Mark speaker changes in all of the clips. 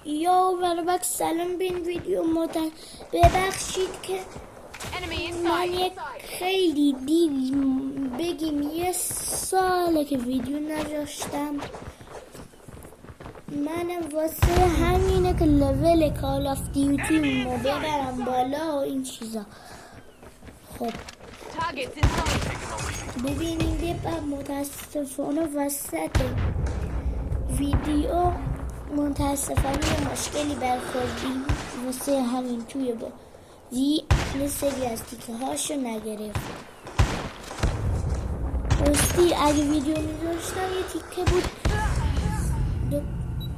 Speaker 1: یا برابر سلام به این ویدیو ببخشید که من یک خیلی بگیم یه ساله که ویدیو نذاشتم. منم واسه همینه که لول کال آف دیوتی رو ببرم بالا و این چیزا. خب ببینیم یه متاسفانه وسط ویدیو متاسفانه مشکلی برخوردیم واسه همین توی بازی سری از تیکه هاشو نگرفت. راستی اگه ویدیو میذاشتم یه تیکه بود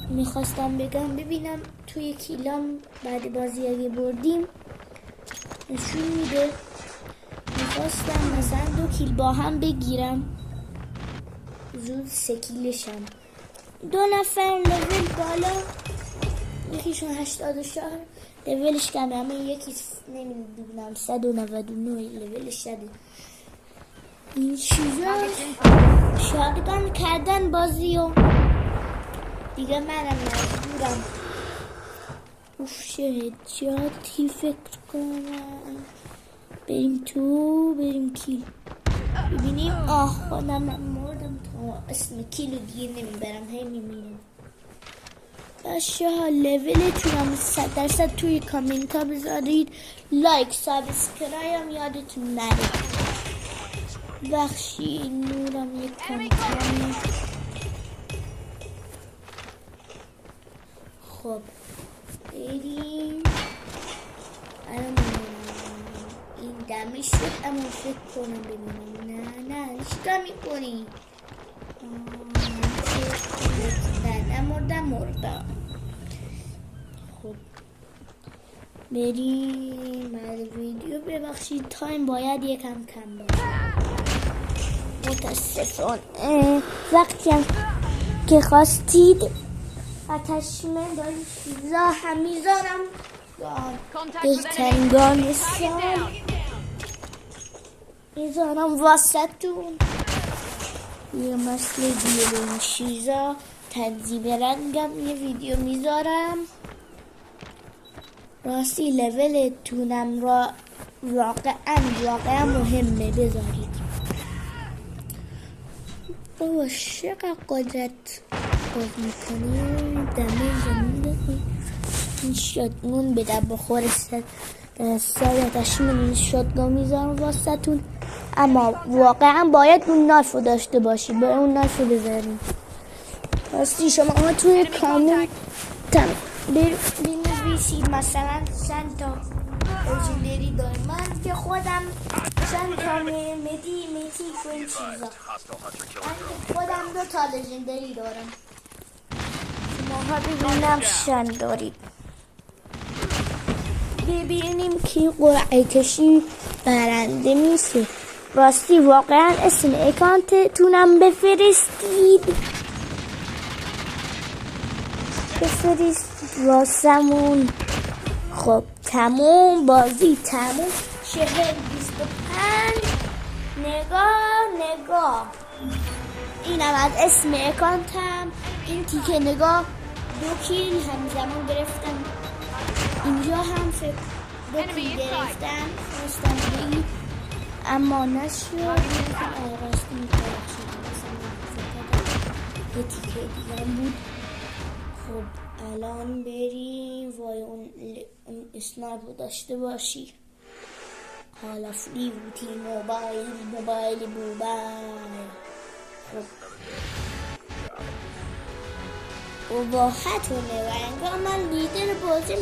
Speaker 1: میخواستم بگم ببینم توی کیلام بعد بازی اگه بردیم نشون میده. میخواستم مثلا 2 کیل با هم بگیرم زود 3 کیلشم. 2 نفر لول بالا یکیشون 84 لولش کمه اما یکی نمیدونم 199 لولش شده. این چیزا شاگردان کردن بازی و دیگه منم مجبورم شهجاتی فکر کنم بریم کیل ببینیم. خودم مردم تا اسم کیلو دیگه نمیبرم هی میمیرم. باشه ها لولتونم 100% توی کامنت ها بذارید. لایک سابسکرایب یادتون نره. بخشی نورم یک کامنت. خب بریم الان این دمی شد اما فکر کنم ببینیم. نه چیکار میکنی؟ نمردم. خب بریم بعد ویدیو. ببخشید تایم باید یکم کم باشه متاسفانه. وقتی هم که خواستید اتشمن داری چیزا هم میذارم بهترین گان سال میذارم واسهتون. یه مثل دیگه این چیزا تنظیم رنگم یه ویدیو میذارم. راستی لولتونم را واقعا مهمه بذارید. بابا چقدر قدرت باز میکنیم دمه زمین بکنیم. این شاتگون به در بخور سایتش من شاتگون میذارم واسه تون. اما واقعا باید اون نایف رو داشته باشی باید اون نایف رو بذاریم. راستی شما توی کامنت بنویسید مثلا چند تا لژندری داریم. من که خودم چند تا مدی و این چیزا من خودم 2 تا لژندری دارم. شما ببینم چند دارید. ببینیم کی قرعه کشی برنده میشه. راستی واقعا اسم اکانتتونم بفرستید واسمون. خب تموم بازی تموم. 40-25 نگاه اینم از اسم اکانتم. این تیکه نگاه 2 کیل همزمان گرفتم. اینجا هم 2 کیل گرفتم خواستم بگید اما نشد. راستی یه تیکه دیگه بود. خب الان بریم. وای اون اسنایپ رو داشته باشی. حالا فلیوتی موبایل خب وضاحتونه و انگار من لیدر بازیم.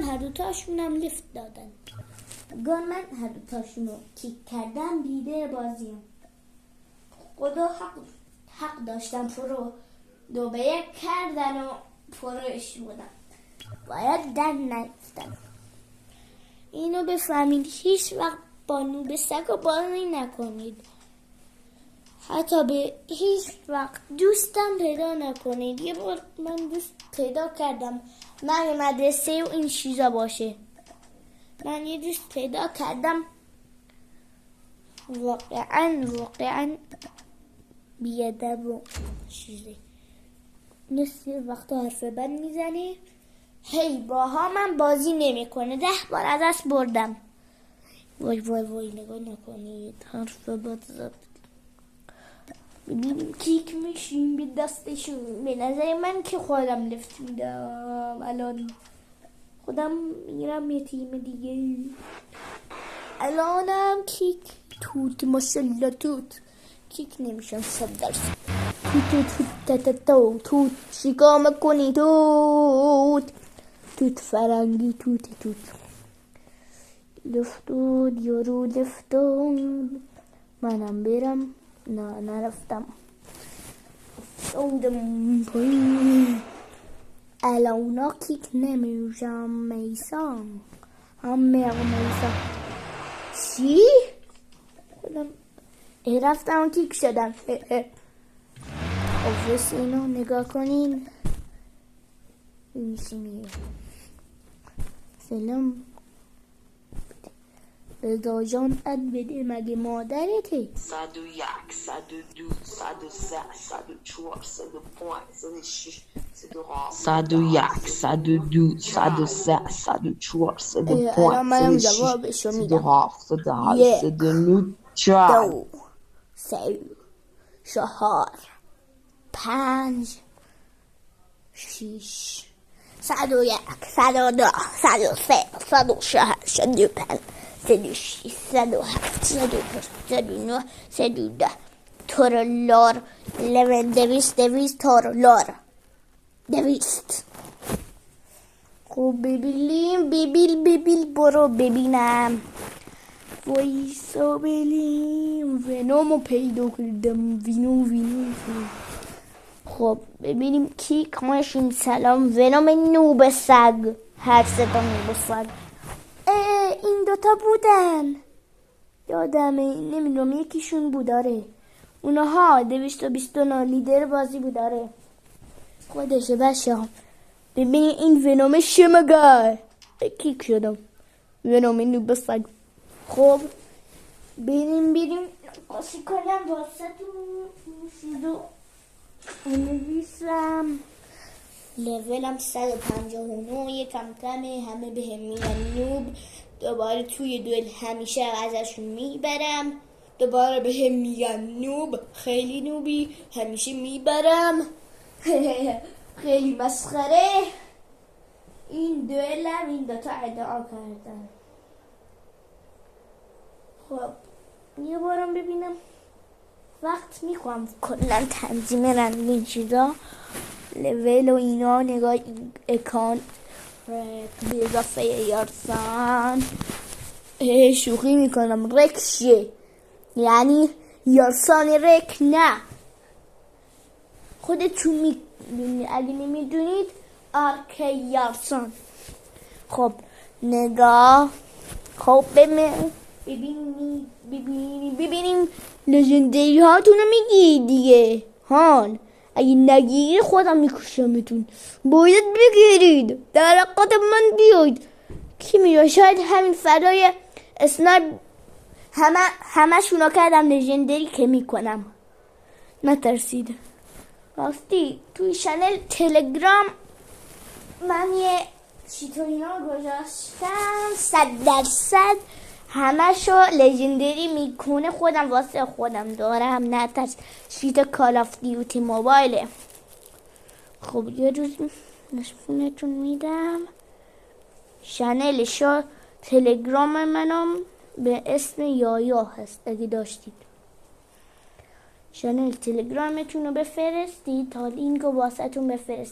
Speaker 1: هر دوتاشونم لیفت دادن. انگار من هر دوتاشونو کیک کردم لیدر بازیم. خدا حق داشتم. پرو 2 به 1 کردن و پروش بودم. باید در نیفتم. اینو بفهمید. هیچ وقت با نوب سگ و بازی نکنید. حتی به هیچ وقت دوستم پیدا نکنید. یه بار من دوست پیدا کردم من مدرسه و این چیزا باشه. من یه دوست پیدا کردم واقعا بیادب و چیزی. نصف وقت حرف بد میزنه. هی باها من بازی نمیکنه. 10 بار از دست بردم. وای وای وای نگاه نکنید. حرف بد زد. ببینیم کیک میشیم به دستشون. به نظر من که خودم لفت میدم. الان خودم میرم یه تیم دیگه. الانم کیک توت ماشالله توت کیک نمیشم 100%. توت چیکار میکنی توت فرنگی توت لفتود یارو لفتود. منم برم. نه نرفتم. افتادم پایین. الان کیک نمیشم میسان. میسان چی؟ خودم رفتم کیک شدم. آفیس اینو نگاه کنین. سلام رضا جان اد بده مگه مادرته؟
Speaker 2: 101 102 103 104 105 106 101 102 103 104 105
Speaker 1: الان منم جوابشو میدم.
Speaker 2: 107 109
Speaker 1: 2 3 4 5 6 101 102 103 104 105 106 107 109 110 ترلار لون 200 ترلار 200. خب ببین برو ببینم. وایسا ببینیم ونومو پیدا کردم. وینو. خب ببینیم کیک ماشین. سلام ونوم نوب سگ. هر ستا نوب سگ. این دوتا بودن یادمه. نمیدونم یکیشون بوداره. اونها 229 لیدر بازی بوداره خودشه. بشم ببین این ونوم شمگه. کیک شدم. ونوم نوب سگ. خب بریم قاسی کنم واسه تو نویسم. لولم 159 یکم کمه. همه به هم میگن نوب. دوباره توی دوئل همیشه ازشون میبرم. دوباره به هم میگن نوب. خیلی نوبی همیشه میبرم. خیلی مسخره. این دوئلم این دوتا ادعا کردن. خب یه بارم ببینم وقت میکنم کلن تنظیم رنگین چیزا لول و اینا. نگاه اکان به اضافه یارسان. شوخی میکنم. رکشه یعنی یارسان رک نه. خودتون میدونید. اگه نمیدونید آرک یارسان. خب نگاه. خب ببینیم لژندری هاتونو میگی دیگه هان. اگه نگیری خودم میکشمتون. باید بگیرید. در حقیقت من بیاید. کی میدونه شاید همین فدای اسنایپ همه شونا کردم لژندری که میکنم. نترسید. راستی توی چنل تلگرام من یه چیتورینا گذاشتم 100% همه شو لژندری میکنه. خودم واسه خودم دارم. نترس. شیت کال آف دیوتی موبایله. خب یه روز نشونتون میدم. چنل شو تلگرام منم به اسم یایا هست. اگه داشتید چنل تلگرامتون رو بفرستید تا لینک رو واسه تون بفرست.